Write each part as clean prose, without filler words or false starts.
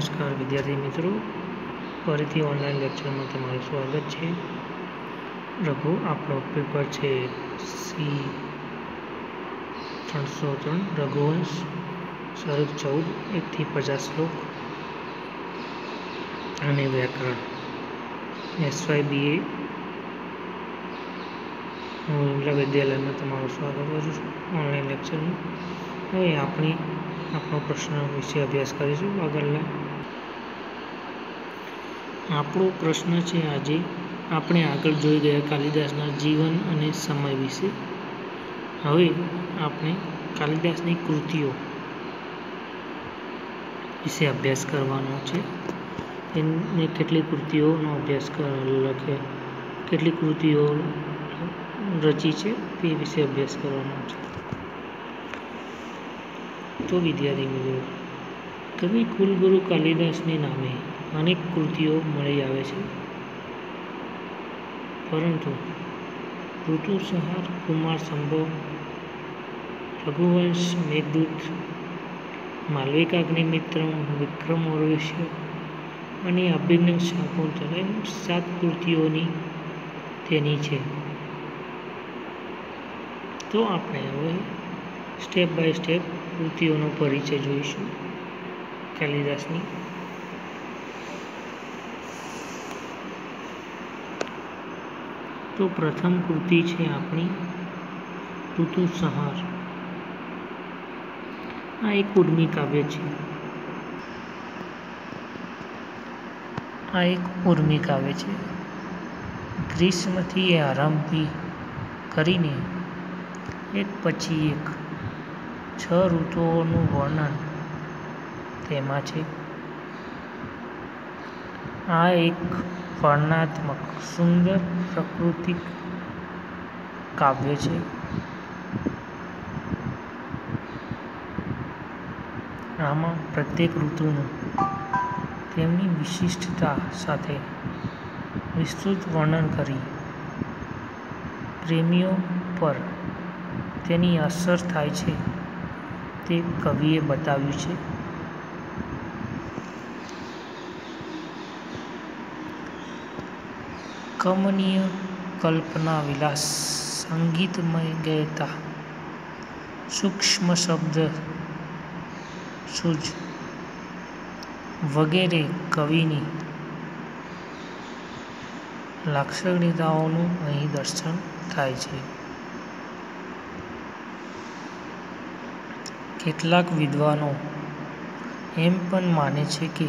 નમસ્કાર વિદ્યાર્થી મિત્રો, ફરીથી ઓનલાઈન લેક્ચરમાં તમારું સ્વાગત છે. રઘુ આપણો પેપર છે સી 303 રઘુવંશ સ્વરૂપ 14 1 થી 50 શ્લોક અને વ્યાકરણ SYBA હું વિમલા વિદ્યાલયમાં તમારું સ્વાગત કરું છું ઓનલાઈન લેક્ચરમાં. હવે આપણો પ્રશ્ન વિશે અભ્યાસ કરીશું. આપણો પ્રશ્ન છે આજે આપણે આગળ જોઈ ગયા કાલિદાસના જીવન અને સમય વિશે. હવે આપણે કાલિદાસની કૃતિઓ વિશે અભ્યાસ કરવાનો છે. એને કેટલી કૃતિઓનો અભ્યાસ કેટલી કૃતિઓ રચી છે તે વિશે અભ્યાસ કરવાનો છે. તો વિદ્યાર્થી મિત્રો, કવિ કુલગુરુ કાલિદાસને નામે અનેક કૃતિઓ મળી આવે છે, પરંતુ ઋતુસંહાર, કુમાર સંભવ, રઘુવંશ, મેઘદૂત, માલવિકાગ્નિમિત્રમ, વિક્રમોર્વશી અને અભિનવ શાકુંતલમ એમ 7 કૃતિઓની તેની છે. તો આપણે હવે સ્ટેપ બાય સ્ટેપ કૃતિઓનો પરિચય જોઈશું કાલિદાસની. તો પ્રથમ કૃતિ છે આપણી ઋતુસંહાર. આ એક ઉર્મી કાવ્ય છે. ગ્રીષ્મથી આરંભ કરીને એક પછી એક 6 ઋતુઓનું વર્ણન તેમાં છે. આ એક વર્ણનાત્મક, સુંદર પ્રાકૃતિક કાવ્ય છે. આમાં પ્રત્યેક ઋતુનું તેમની વિશિષ્ટતા સાથે વિસ્તૃત વર્ણન કરી પ્રેમીઓ પર તેની અસર થાય છે તે કવિએ બતાવ્યું છે. કમનીય કલ્પના વિલાસ, સંગીતમયતા, સૂક્ષ્મ શબ્દ સૂઝ વગેરે કવિની લાક્ષણિકતાઓનું અહીં દર્શન થાય છે. કેટલાક વિદ્વાનો એમ પણ માને છે કે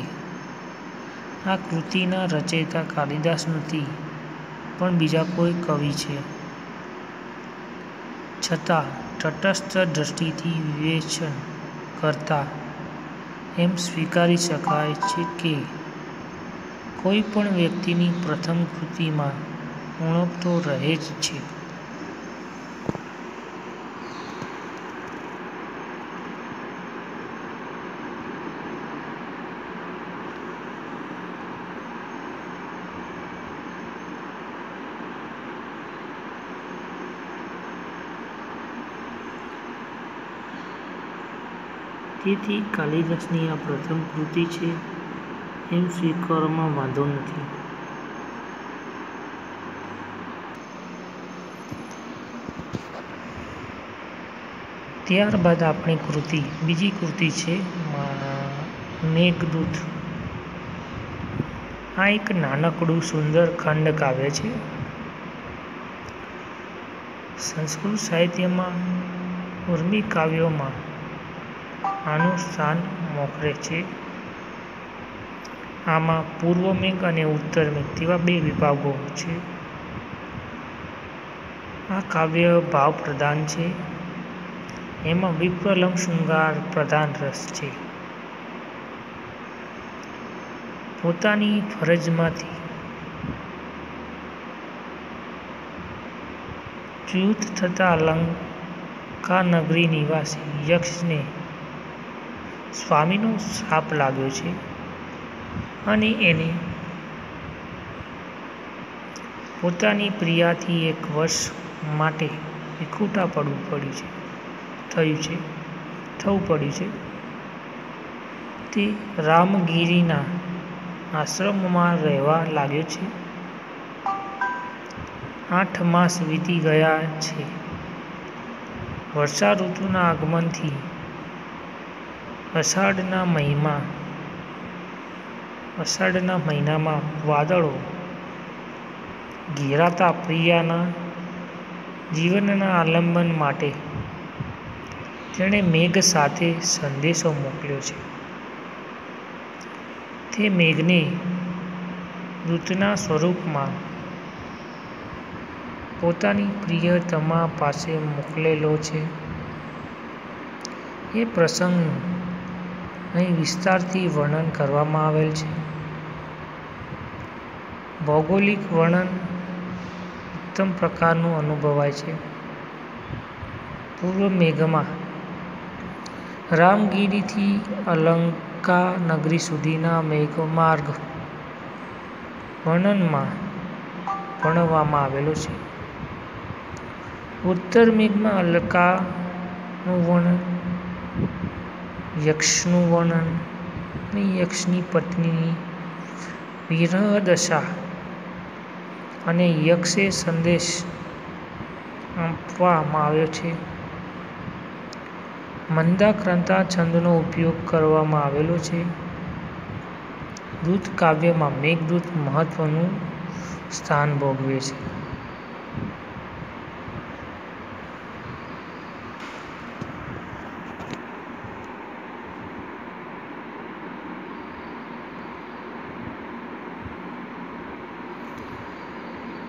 આ કૃતિના રચયિતા કાલિદાસ નથી, પણ બીજા કોઈ કવિ છે. છતાં તટસ્થ દ્રષ્ટિથી વિવેચન કરતાં એમ સ્વીકારી શકાય છે કે કોઈ પણ વ્યક્તિની પ્રથમ કૃતિમાં ઉણપ તો રહે જ છે. તેથી કાલિદાસની આ પ્રથમ કૃતિ છે એમ સ્વીકારવામાં વાંધો નથી. ત્યારબાદ આપણી બીજી કૃતિ છે મેઘદૂત. આ એક નાનકડું સુંદર ખંડ કાવ્ય છે. સંસ્કૃત સાહિત્યમાં ઉર્મી કાવ્યોમાં આનું સ્થાન મોખરે છે. આમાં પૂર્વ મેઘ અને ઉત્તર મેઘ તેવા 2 વિભાગો છે. આ કાવ્ય ભાવ પ્રધાન છે. એમાં વિપ્લવ શૃંગાર પ્રધાન રસ છે. પોતાની ફરજમાંથી ચ્યુત થતા લંકાનગરી નિવાસી યક્ષને સ્વામીનો શ્રાપ લાગ્યો છે અને એને પોતાની પ્રિયાથી 1 વર્ષ માટે વિખૂટા થવું પડ્યું છે. તે રામગીરીના આશ્રમમાં રહેવા લાગ્યો છે. 8 માસ વીતી ગયા છે. વર્ષા ઋતુના આગમનથી અષાઢના મહિનામાં વાદળો ઘેરાતા પ્રિયાના જીવનના આલંબન માટે તેણે મેઘ સાથે સંદેશો મોકલ્યો છે. તે મેઘને દૂતના સ્વરૂપમાં પોતાની પ્રિયતમા પાસે મોકલેલો છે. એ પ્રસંગનું અહીં વિસ્તારથી વર્ણન કરવામાં આવેલ છે. ભૌગોલિક વર્ણન ઉત્તમ પ્રકારનું અનુભવાય છે. પૂર્વ મેઘમાં રામગીરીથી અલંકા નગરી સુધીના મેઘમાર્ગ વર્ણનમાં આવેલો છે. ઉત્તર મેઘમાં અલકાનું વર્ણન, યક્ષનું વર્ણન અને યક્ષની પત્નીની વિરહ દશા અને યક્ષે સંદેશ આપવામાં આવ્યો છે. મંદાક્રાંતા છંદનો ઉપયોગ કરવામાં આવેલો છે. દૂત કાવ્યમાં મેઘદૂત મહત્વનું સ્થાન ભોગવે છે.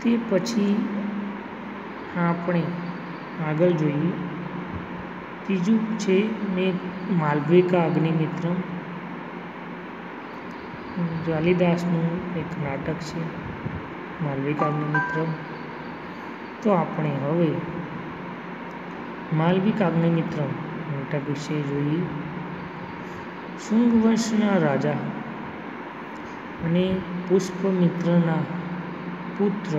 તે પછી આપણે આગળ જોઈએ. ત્રીજું છે માલવિકા અગ્નિમિત્રમ. કાલિદાસનું એક નાટક છે માલવિકા અગ્નિમિત્રમ. તો આપણે હવે માલવિકા અગ્નિમિત્રમ નાટક વિશે જોઈએ. શુંગ વંશના રાજા અને પુષ્પમિત્રના પુત્ર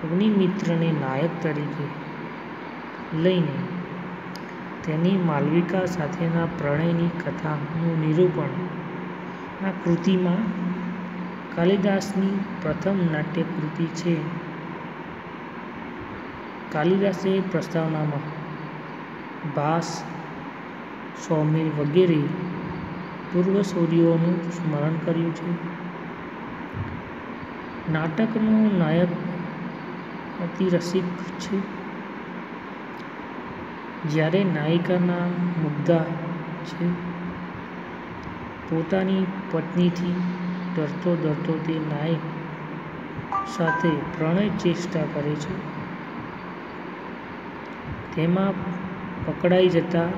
અગ્નિમિત્રને નાયક તરીકે લઈને તેની માલવિકા સાથેના પ્રણયની કથાનું નિરૂપણ આ કૃતિમાં કાલિદાસની પ્રથમ નાટ્યકૃતિ છે. કાલિદાસે પ્રસ્તાવનામાં ભાસ, સૌમિર વગેરે પૂર્વસૂરીઓનું સ્મરણ કર્યું છે. નાટકનો નાયક અતિ રસિક છે, જ્યારે નાયિકા મુગ્ધા છે. પોતાની પત્નીથી ડરતો તે નાયક સાથે પ્રણય ચેષ્ટા કરે છે. તેમાં પકડાઈ જતા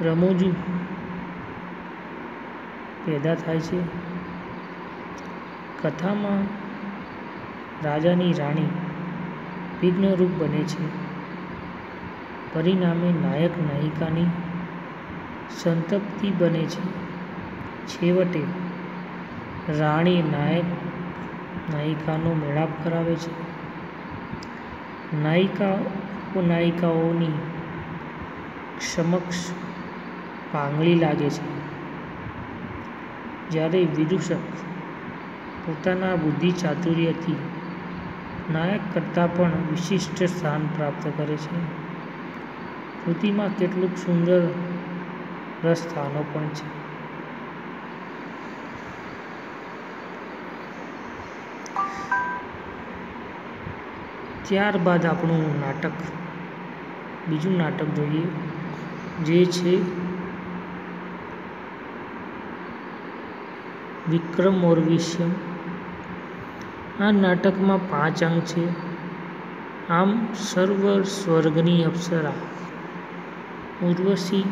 રમૂજ પેદા થાય છે. કથામાં રાજાની રાણી વિઘ્નરૂપ બને છે. પરિણામે નાયક નાયિકાની સંતપ્તિ બને છે. છેવટે રાણી નાયિકાનો મેળાપ કરાવે છે. નાયિકાઓની સમક્ષ પાંગળી લાગે છે. જ્યારે વિદૂષક પોતાના બુદ્ધિ ચાતુર્યથી નાયક કરતાં પણ વિશિષ્ટ સ્થાન પ્રાપ્ત કરે છે. કૃતિમાં કેટલુંક સુંદર રસસ્થાનો પણ છે. ત્યારબાદ આપણું બીજું નાટક જોઈએ, જે છે વિક્રમોર્વશીયમ. આ નાટકમાં 5 અંગ છે. આમ સર્વ સ્વર્ગની અપ્સરા ઉર્વશી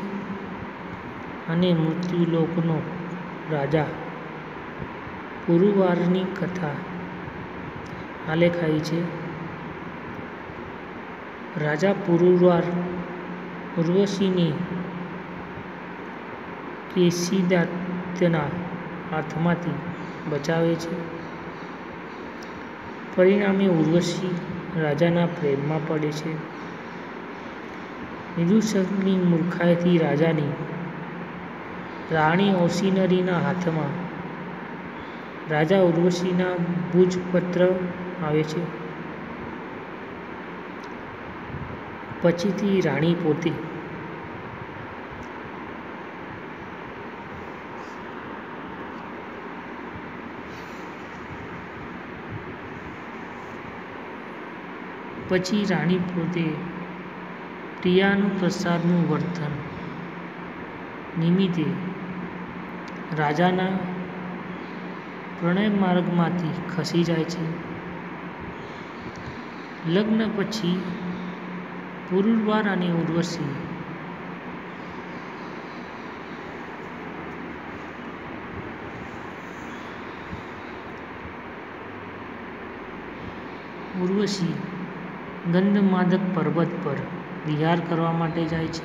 અને મૃત્યુલોકનો રાજા પુરુવારની કથા આલેખાઈ છે. રાજા પુરુવાર ઉર્વશીને કેશીદાત્યના હાથમાંથી બચાવે છે. પરિણામે ઉર્વશી રાજાના પ્રેમમાં પડે છે. વિદૂષકની મૂર્ખાઈથી રાજાની રાણી ઓસિનરીના હાથમાં રાજા ઉર્વશીના ભોજપત્ર આવે છે. પછીથી રાણી પોતે પ્રિયાનું પ્રસાદનું વર્તન નિમિત્તે રાજાના પ્રણય માર્ગમાંથી ખસી જાય છે. લગ્ન પછી પુરુરવા અને ઉર્વશી ગંધમાદક પર્વત પર વિહાર કરવા માટે જાય છે.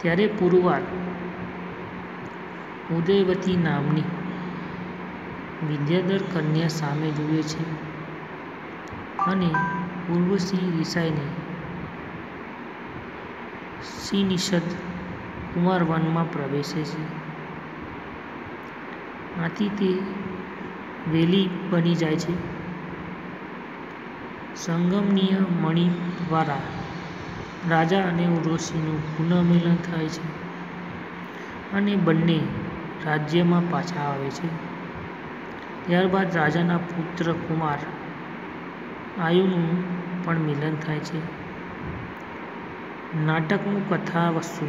ત્યારે પુરવાર ઉદયવતી નામની વિદ્યાધર કન્યા સામે જુએ છે અને ઉર્વશી રિસાઈને સિનિષદ કુમારવનમાં પ્રવેશે છે. આથી તે વેલી બની જાય છે. સંગમનીય મણિ દ્વારા રાજા અને ઉર્વશીનું પુનઃમિલન થાય છે અને બંને રાજ્યમાં પાછા આવે છે. ત્યારબાદ રાજાના પુત્ર કુમાર આયુનું પણ મિલન થાય છે. નાટકનું કથાવસ્તુ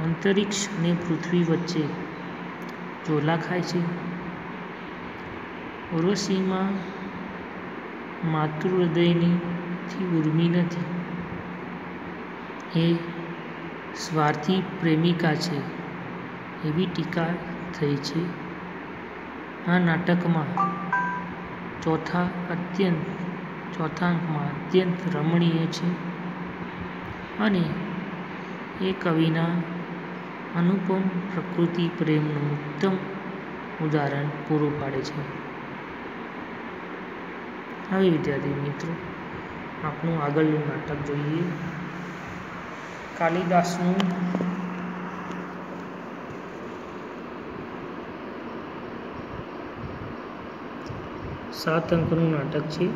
અંતરિક્ષ અને પૃથ્વી વચ્ચે ઝોલા ખાય છે. ઉર્વશીમાં માતૃહૃદયથી ઉર્મિ નથી, એ સ્વાર્થી પ્રેમિકા છે એવી ટીકા થઈ છે. આ નાટકમાં ચોથાંકમાં અત્યંત રમણીય છે અને એ કવિના અનુપમ પ્રકૃતિ પ્રેમનું ઉત્તમ ઉદાહરણ પૂરું પાડે છે. હવે વિદ્યાર્થી મિત્રો, આપણું આગળનું નાટક જોઈએ. કાલિદાસનું સાત અંકનું નાટક છે.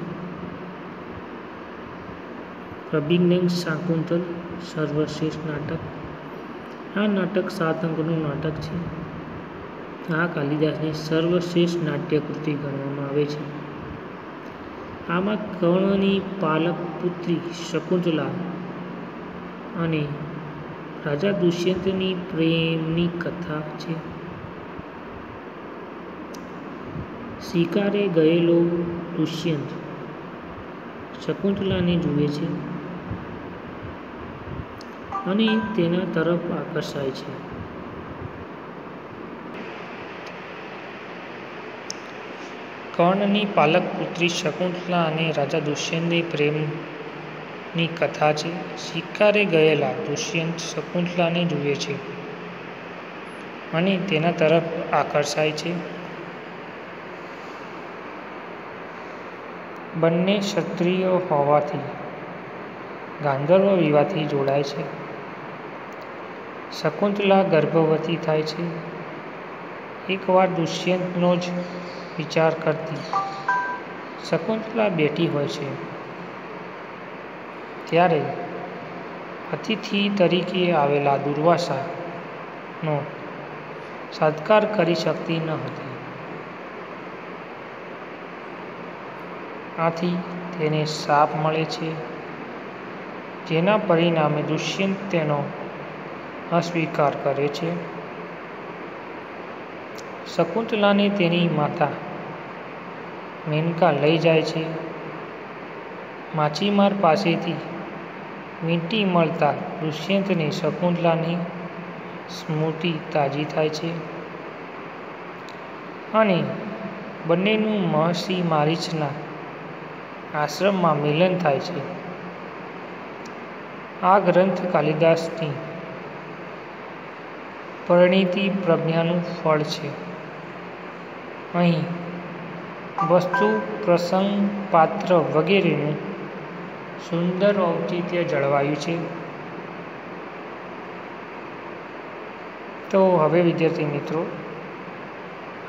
અભિજ્ઞ શાકુંતલ સર્વશ્રેષ્ઠ નાટક. આ નાટક 7 અંકનું નાટક છે. આ કાલિદાસની સર્વશ્રેષ્ઠ નાટ્યકૃતિ ગણવામાં આવે છે. આમાં કર્ણની પાલક પુત્રી શકુંતલા અને રાજા દુષ્યંતની પ્રેમની કથા છે. શિકારે ગયેલો દુષ્યંત શકુંતલાને જુએ છે અને તેના તરફ આકર્ષાય છે. કર્ણની પાલક પુત્રી શકુંતલા અને રાજા દુષ્યંતની પ્રેમની કથા છે. શિકારે ગયેલા દુષ્યંત શકુંતલાને જુએ છે અને તેના તરફ આકર્ષાય છે. બંને ક્ષત્રિય હોવાથી ગાંધર્વ વિવાહથી જોડાય છે. શકુંતલા ગર્ભવતી થાય છે. એકવાર દુષ્યંતનો જ વિચાર કરતી શકુંતલા બેઠી હોય છે ત્યારે અતિથિ તરીકે આવેલા દુર્વાસાનો સત્કાર કરી શકતી ન હતી. આથી તેને શાપ મળે છે, જેના પરિણામે દુષ્યંત તેનો અસ્વીકાર કરે છે. શકુંતલાને તેની માતા મેનકા લઈ જાય છે. માછીમાર પાસેથી વીંટી મળતા દુષ્યંતને શકુંતલાની સ્મૃતિ તાજી થાય છે અને બંનેનું મહર્ષિ મારીચના આશ્રમમાં મિલન થાય છે. આ ગ્રંથ કાલિદાસની પરિણીતિ પ્રજ્ઞાનું ફળ છે. અહીં વસ્તુ, પ્રસંગ, પાત્ર વગેરેનું સુંદર ઔચિત્ય જળવાયું છે. તો હવે વિદ્યાર્થી મિત્રો,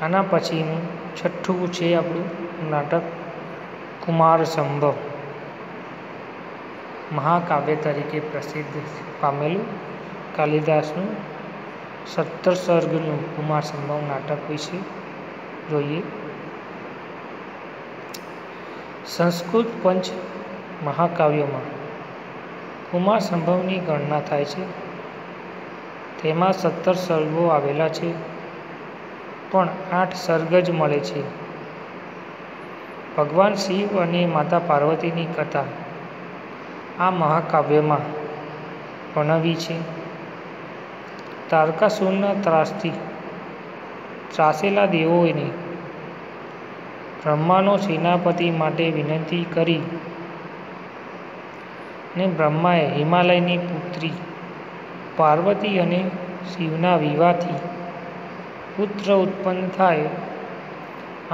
આના પછીનું છઠ્ઠું છે આપણું નાટક કુમાર સંભવ. મહાકાવ્ય તરીકે પ્રસિદ્ધ પામેલું કાલિદાસનું 17 સર્ગનું કુમાર સંભવ નાટક વિશે જોઈએ. સંસ્કૃત પંચ મહાકાવ્યોમાં કુમાર સંભવની ગણના થાય છે. તેમાં 17 સર્ગો આવેલા છે, પણ 8 સર્ગ જ મળે છે. ભગવાન શિવ અને માતા પાર્વતીની કથા આ મહાકાવ્યમાં વર્ણવી છે. તારકાસુરના ત્રાસથી ત્રાસેલા દેવોને બ્રહ્માનો સેનાપતિ માટે વિનંતી કરી અને બ્રહ્માએ હિમાલયની પુત્રી પાર્વતી અને શિવના વિવાહથી પુત્ર ઉત્પન્ન થાય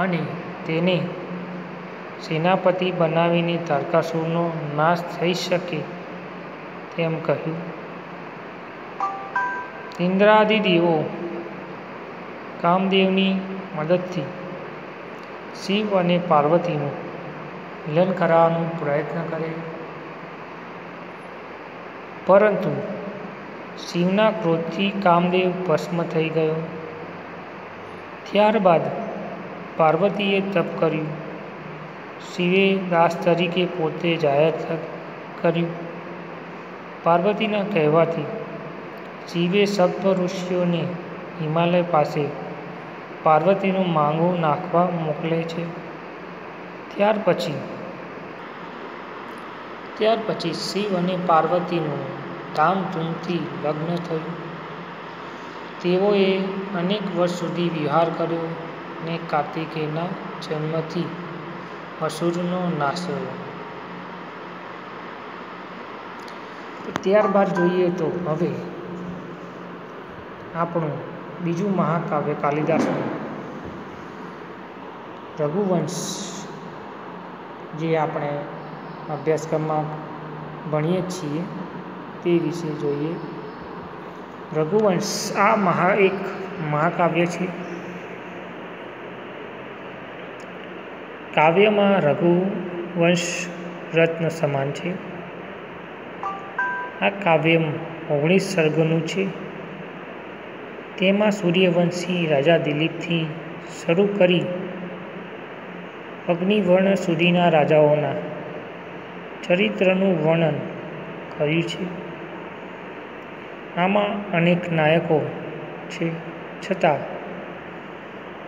અને તેને સેનાપતિ બનાવીને તારકાસુરનો નાશ થઈ શકે તેમ કહ્યું. ઇન્દ્રાદિ દેવો કામદેવની મદદથી શિવ અને પાર્વતીનું મિલન કરાવવાનો પ્રયત્ન કરે, પરંતુ શિવના ક્રોધથી કામદેવ ભસ્મ થઈ ગયો. ત્યારબાદ પાર્વતીએ તપ કર્યું. શિવે દાસ તરીકે પોતે જાહેર કર્યું. પાર્વતીના કહેવાથી શિવે સપ્ત ઋષિઓને હિમાલય પાસે પાર્વતીનું માંગું નાખવા મોકલે છે. ત્યાર પછી શિવ અને પાર્વતીનું ધામધૂમથી લગ્ન થયું. તેઓએ અનેક વર્ષ સુધી વિહાર કર્યો અને કાર્તિકેયના જન્મથી અસુરનો નાશ થયો. ત્યારબાદ જોઈએ તો હવે આપણું બીજું મહાકાવ્ય કાલિદાસનું રઘુવંશ, જે આપણે અભ્યાસક્રમમાં ભણીએ છીએ તે વિશે જોઈએ. રઘુવંશ આ એક મહાકાવ્ય છે. કાવ્યમાં રઘુવંશ રત્ન સમાન છે. આ કાવ્ય 19 સર્ગોનું છે. તેમાં સૂર્યવંશી રાજા દિલીપથી શરૂ કરી અગ્નિવર્ણ સુધીના રાજાઓના ચરિત્રનું વર્ણન કર્યું છે. આમાં અનેક નાયકો છે, છતાં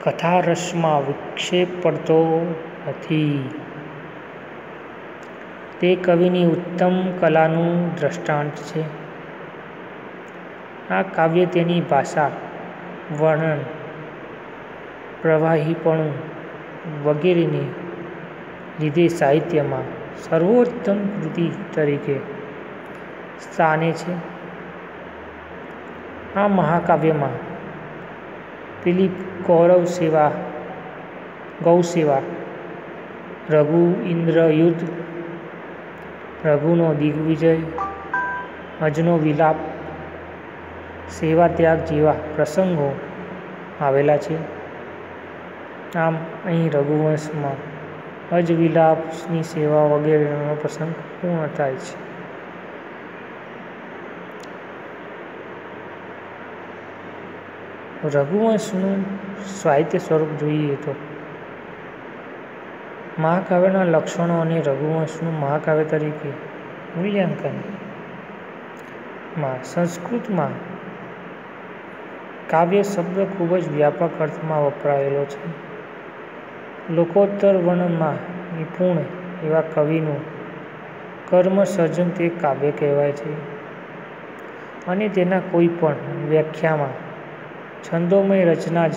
કથારસમાં વિક્ષેપ પડતો નથી. તે કવિની ઉત્તમ કલાનું દ્રષ્ટાંત છે. આ કાવ્ય તેની ભાષા, વર્ણન, પ્રવાહીપણું વગેરેને લીધે સાહિત્યમાં સર્વોત્તમ કૃતિ તરીકે સ્થાને છે. આ મહાકાવ્યમાં દિલીપ ગૌસેવા, રઘુ ઇન્દ્ર યુદ્ધ, રઘુનો દિગ્વિજય, અજનો વિલાપ, સેવા ત્યાગ જેવા પ્રસંગો આવેલા છે. આમ અહીં રઘુવંશમાં અજ વિલાપની સેવા વગેરેનો પ્રસંગ પૂર્ણ થાય છે. રઘુવંશનું સાહિત્ય સ્વરૂપ જોઈએ તો મહાકાવ્યના લક્ષણો અને રઘુવંશનું મહાકાવ્ય તરીકે મૂલ્યાંકનમાં સંસ્કૃતમાં કાવ્ય શબ્દ ખૂબ જ વ્યાપક અર્થમાં વપરાયેલો છે. લોકોત્તર વર્ણનમાં નિપુણ એવા કવિનું કર્મ સર્જન તે કાવ્ય કહેવાય છે. અને તેના કોઈ પણ વ્યાખ્યામાં છંદોમય રચના જ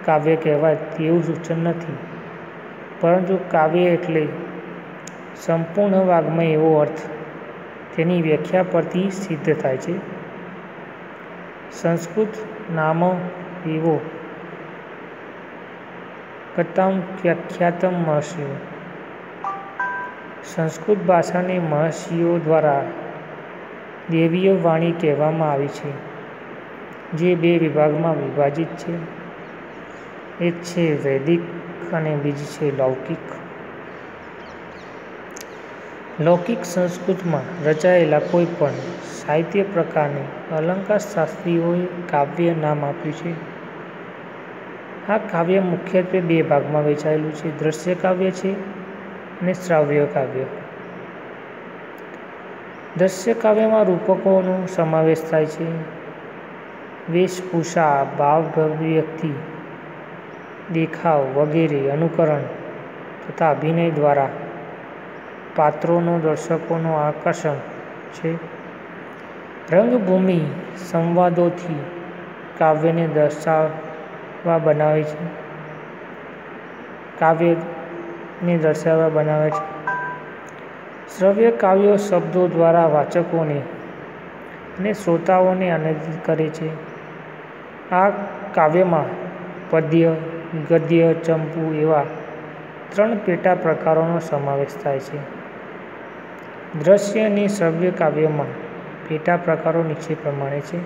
કાવ્ય કહેવાય તેવું સૂચન નથી, પરંતુ કાવ્ય એટલે સંપૂર્ણ વાગ્મય એવો અર્થ તેની વ્યાખ્યા પરથી સિદ્ધ થાય છે. સંસ્કૃત નામો એવો કથામ વ્યાખ્યાતમ મહર્ષિઓ. સંસ્કૃત ભાષાને મહર્ષિઓ દ્વારા દૈવીય વાણી કહેવામાં આવી છે. જે બે વિભાગમાં વિભાજિત છે. એક છે વૈદિક અને બીજી છે લૌકિક. લૌકિક સંસ્કૃતમાં રચાયેલા કોઈ પણ સાહિત્ય પ્રકારને અલંકાર શાસ્ત્રીઓએ કાવ્ય નામ આપ્યું છે. આ કાવ્ય મુખ્યત્વે બે ભાગમાં વહેંચાયેલું છે: દ્રશ્ય કાવ્ય છે અને શ્રાવ્ય કાવ્ય. દ્રશ્ય કાવ્યમાં રૂપકોનો સમાવેશ થાય છે. વેશભૂષા, ભાવ, અભિવ્યક્તિ, દેખાવ વગેરે અનુકરણ તથા અભિનય દ્વારા પાત્રોનો દર્શકોનું આકર્ષણ છે. રંગભૂમિ સંવાદોથી કાવ્યને દર્શાવવા બનાવે છે. શ્રવ્ય કાવ્યો શબ્દો દ્વારા વાચકોને અને શ્રોતાઓને આનંદિત કરે છે. આ કાવ્યમાં પદ્ય, ગદ્ય, ચંપુ એવા 3 પેટા પ્રકારોનો સમાવેશ થાય છે. દ્રશ્ય અને શ્રવ્ય કાવ્યમાં પેટા પ્રકારો નીચે પ્રમાણે છે: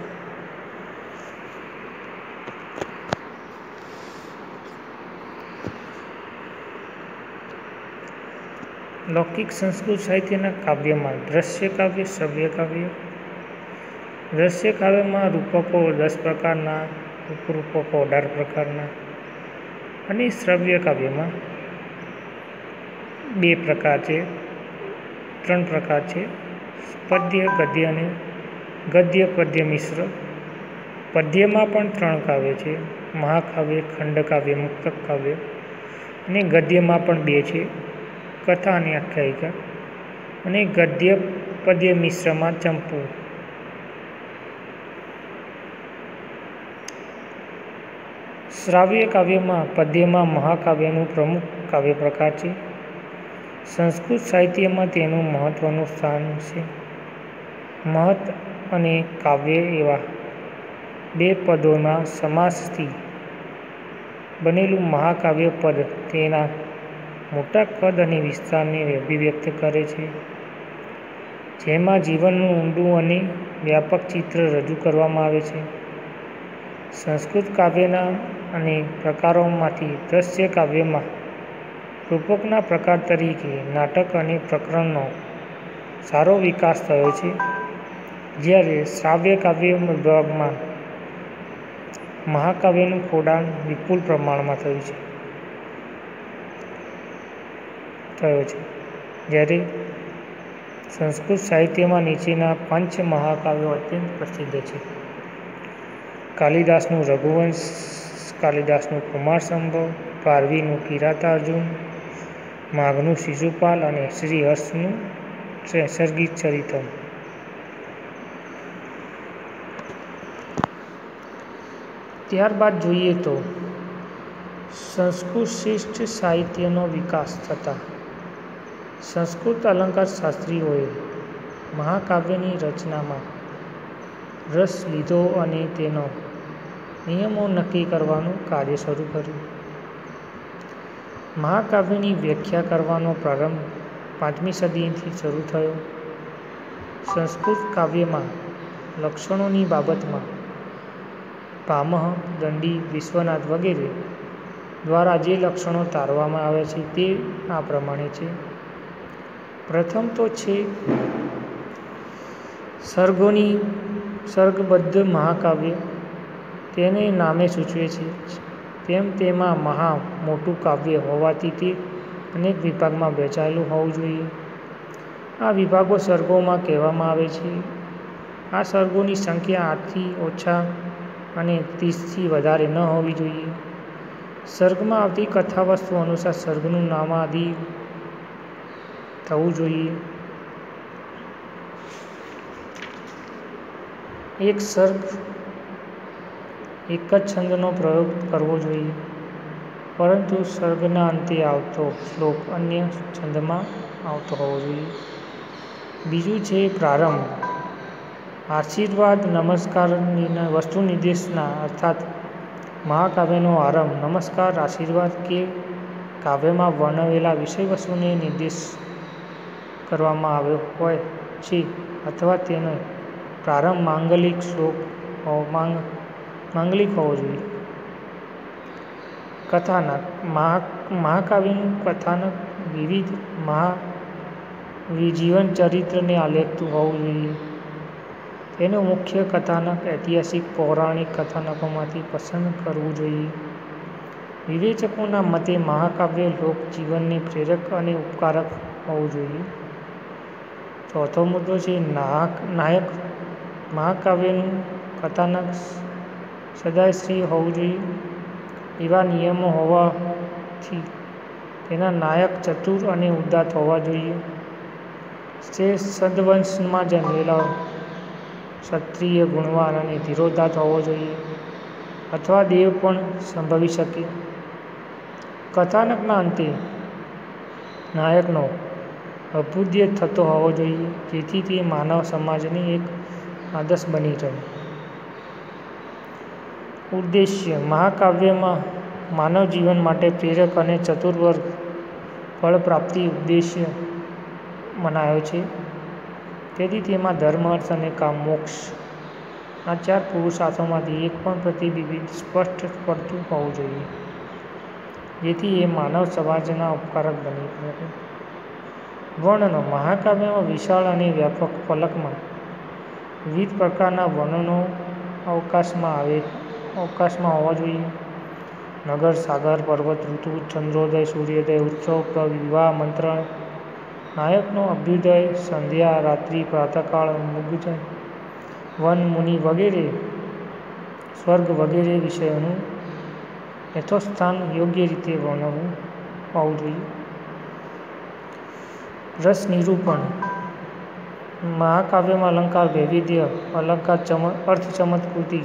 લૌકિક સંસ્કૃત સાહિત્યના કાવ્યમાં દ્રશ્ય કાવ્ય, શ્રવ્ય કાવ્ય. દ્રશ્ય કાવ્યમાં રૂપકો 10 પ્રકારના, ઉપરૂપકો 18 પ્રકારના અને શ્રવ્ય કાવ્યમાં 3 પ્રકાર છે: પદ્ય, ગદ્ય અને ગદ્ય પદ્ય મિશ્ર. પદ્યમાં પણ 3 કાવ્ય છે: મહાકાવ્ય, ખંડકાવ્ય, મુક્તક કાવ્ય. અને ગદ્યમાં પણ 2 છે: કથા અને આખ્યાયિકા. અને ગદ્ય પદ્ય મિશ્રમાં ચંપુ. શ્રાવ્ય કાવ્યમાં પદ્યમાં મહાકાવ્યનું પ્રમુખ કાવ્ય પ્રકાર છે. સંસ્કૃત સાહિત્યમાં તેનું મહત્વનું સ્થાન છે. મહત અને કાવ્ય એવા 2 પદોના સમાસથી બનેલું મહાકાવ્ય પદ તેના મોટા કદ અને વિસ્તારને અભિવ્યક્ત કરે છે, જેમાં જીવનનું ઊંડું અને વ્યાપક ચિત્ર રજૂ કરવામાં આવે છે. સંસ્કૃત કાવ્યના અને પ્રકારોમાંથી દ્રશ્ય કાવ્યમાં રૂપકના પ્રકાર તરીકે નાટક અને પ્રકરણનો સારો વિકાસ થયો છે, જ્યારે શ્રાવ્ય કાવ્ય વિભાગમાં મહાકાવ્યનું જોડાણ વિપુલ પ્રમાણમાં થયો છે. જ્યારે સંસ્કૃત સાહિત્યમાં નીચેના 5 મહાકાવ્યો અત્યંત પ્રસિદ્ધ છે: કાલિદાસનું રઘુવંશ, કાલિદાસનું કુમાર સંભવ, ભારવીનું કિરાતાર્જુન, માઘનું શિશુપાલ અને શ્રીહર્ષનું નૈસર્ગિક ચરિતમ. ત્યારબાદ જોઈએ તો સંસ્કૃત શ્રેષ્ઠ સાહિત્યનો વિકાસ થતાં સંસ્કૃત અલંકાર શાસ્ત્રીઓએ મહાકાવ્યની રચનામાં રસ લીધો અને તેનો નિયમો નક્કી કરવાનું કાર્ય શરૂ કર્યું. મહાકાવ્યની વ્યાખ્યા કરવાનો પ્રારંભ 5મી સદીથી શરૂ થયો. સંસ્કૃત કાવ્યમાં લક્ષણોની બાબતમાં ભામહ, દંડી, વિશ્વનાથ વગેરે દ્વારા જે લક્ષણો તારવામાં આવ્યા છે તે આ પ્રમાણે છે: પ્રથમ તો છે સર્ગબદ્ધ મહાકાવ્ય. તેને નામે સૂચવે છે તેમ તેમાં મહા મોટું કાવ્ય હોવાથી તે અનેક વિભાગમાં વહેંચાયેલું હોવું જોઈએ. આ વિભાગો સર્ગોમાં કહેવામાં આવે છે. આ સર્ગોની સંખ્યા 8થી ઓછા અને 30થી વધારે ન હોવી જોઈએ. સર્ગમાં આવતી કથાવસ્તુ અનુસાર સર્ગનું નામાદિ થવું જોઈએ. એક સર્ગ એક જ છંદનો પ્રયોગ કરવો જોઈએ, પરંતુ સર્ગના અંતે આવતો શ્લોક અન્ય છંદમાં આવતો હોવો જોઈએ. બીજું છે પ્રારંભ. આશીર્વાદ, નમસ્કાર, વસ્તુ નિર્દેશના અર્થાત મહાકાવ્યનો આરંભ નમસ્કાર, આશીર્વાદ કે કાવ્યમાં વર્ણવેલા વિષયવસ્તુને નિર્દેશ કરવામાં આવ્યો હોય છે અથવા તેનો પ્રારંભ માંગલિક શ્લોક માંગલિક હોવો જોઈએ. કથાનક મહાકાવ્યનું કથાનક વિવિધ જીવન ચરિત્રને આલેખતું હોવું જોઈએ. તેનું મુખ્ય કથાનક ઐતિહાસિક પૌરાણિક કથાનકોમાંથી પસંદ કરવું જોઈએ. વિવેચકોના મતે મહાકાવ્ય લોકજીવનને પ્રેરક અને ઉપકારક હોવું જોઈએ. ચોથો મુદ્દો છે નાયક. મહાકાવ્યનું કથાનક સદાયશ્રી હોવું જોઈએ. એવા નિયમો હોવાથી તેના નાયક ચતુર અને ઉદાત્ત હોવા જોઈએ. સદવંશમાં જન્મેલા ક્ષત્રિય ગુણવાન અને ધીરોદાત્ત હોવો જોઈએ, અથવા દેવ પણ સંભવી શકે. કથાનકના અંતે નાયકનો અભ્યુદય થતો હોવો જોઈએ, જેથી તે માનવ સમાજને એક આદર્શ બની રહે. ઉદ્દેશ્ય મહાકાવ્યમાં માનવ જીવન માટે પ્રેરક અને ચતુર્વર્ગ ફળપ્રાપ્તિ ઉદ્દેશ્ય મનાયો છે. તેથી તેમાં ધર્મ, અર્થ અને કામ, મોક્ષ આ 4 પુરુષાર્થોમાંથી એક પણ પ્રતિબિંબિત સ્પષ્ટ પડતું હોવું જોઈએ, જેથી એ માનવ સમાજના ઉપકારક બની શકે. વર્ણનો મહાકાવ્યમાં વિશાળ અને વ્યાપક ફલકમાં વિવિધ પ્રકારના વર્ણનો અવકાશમાં હોવા જોઈએ. નગર, સાગર, પર્વત, ઋતુ, ચંદ્રોદય, સૂર્યોદય, ઉત્સવ, વિવાહ, મંત્રણ, નાયકનો અભ્યુદય, સંધ્યા, રાત્રિ, પ્રાતઃકાળ, મૃગજળ, વન, મુનિ વગેરે, સ્વર્ગ વગેરે વિષયોનું યથોસ્થાન યોગ્ય રીતે વર્ણવવું હોવું જોઈએ. રસ નિરૂપણ મહાકાવ્યમાં અલંકાર, વૈવિધ્ય, અલંકાર, અર્થ, ચમત્કૃતિ,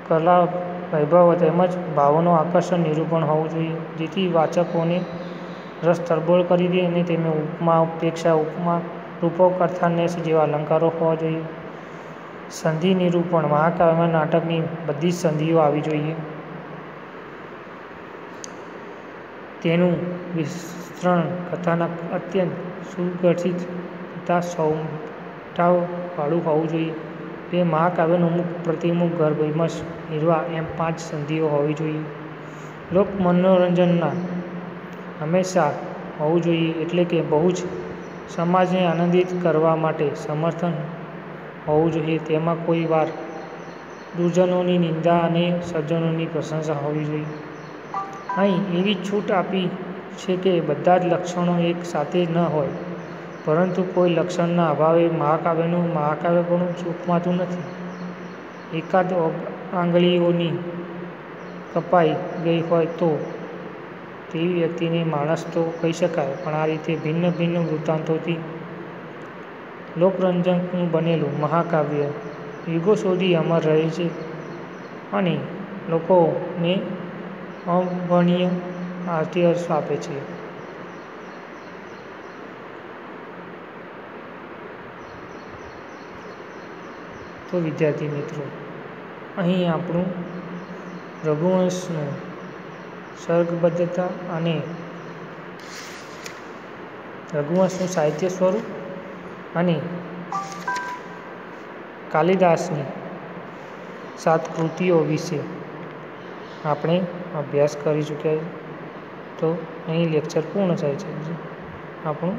કલા, વૈભવ તેમજ ભાવોનું આકર્ષક નિરૂપણ હોવું જોઈએ, જેથી વાચકોને રસ તરબોળ કરી દે અને તેમાં ઉપમા, ઉત્પ્રેક્ષા, ઉપમા, રૂપક, અર્થાન્યાસ જેવા અલંકારો હોવા જોઈએ. સંધિ નિરૂપણ મહાકાવ્યમાં નાટકની બધી જ સંધિઓ આવવી જોઈએ. તેનું વિસ્તરણ કથાનક અત્યંત સુગઠિત તથા સૌષ્ઠવવાળું હોવું જોઈએ. મહાકાવ્યનું મુખ, પ્રતિમુખ, ગર્ભ, વિમર્શ, નિર્વાહ એમ 5 સંધિઓ હોવી જોઈએ. લોક મનોરંજનના હંમેશા હોવું જોઈએ, એટલે કે બહુ જ સમાજને આનંદિત કરવા માટે સમર્થન હોવું જોઈએ. તેમાં કોઈ વાર દુર્જનોની નિંદા અને સજ્જનોની પ્રશંસા હોવી જોઈએ. અહીં એવી છૂટ આપી છે કે બધા જ લક્ષણો એક સાથે ન હોય, પરંતુ કોઈ લક્ષણના અભાવે મહાકાવ્યનું મહાકાવ્યપણું ઉપમાતું નથી. એકાદ આંગળીઓની કપાઈ ગઈ હોય તો તેવી વ્યક્તિને માણસ તો કહી શકાય, પણ આ રીતે ભિન્ન ભિન્ન વૃત્તાંતોથી લોકરંજકનું બનેલું મહાકાવ્ય યુગો સુધી અમર રહે છે અને લોકોને અવર્ણનીય આશ્ચર્ય આપે છે. તો વિદ્યાર્થી મિત્રો, અહીં આપણું રઘુવંશનું સર્ગબદ્ધતા અને રઘુવંશનું સાહિત્ય સ્વરૂપ અને કાલિદાસની 7 કૃતિઓ વિશે આપણે અભ્યાસ કરી ચૂક્યા. તો અહીં લેક્ચર પૂર્ણ થાય છે આપણું.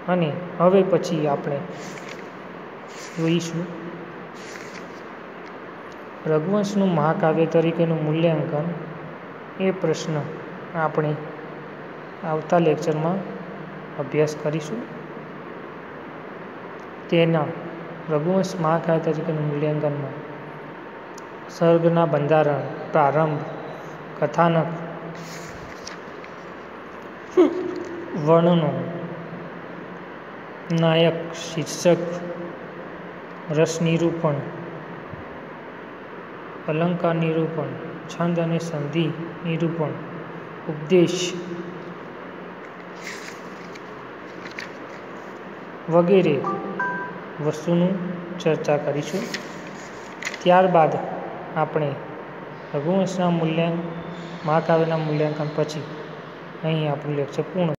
અને હવે પછી આપણે જોઈશું રઘુવંશનું મહાકાવ્ય તરીકેનું મૂલ્યાંકન. એ પ્રશ્ન આપણે આવતા લેક્ચરમાં અભ્યાસ કરીશું. તેના રઘુવંશ મહાકાવ્ય તરીકેનું મૂલ્યાંકનમાં સર્ગના બંધારણ, પ્રારંભ, કથાનક, વર્ણનો, નાયક, શીર્ષક, રસ નિરૂપણ, અલંકાર નિરૂપણ, છંદ અને સંધિ નિરૂપણ, ઉપદેશ વગેરે વસ્તુનું ચર્ચા કરીશું. ત્યારબાદ આપણે રઘુવંશના મહાકાવ્યના મૂલ્યાંકન પછી અહીં આપણું લેક્ચર પૂર્ણ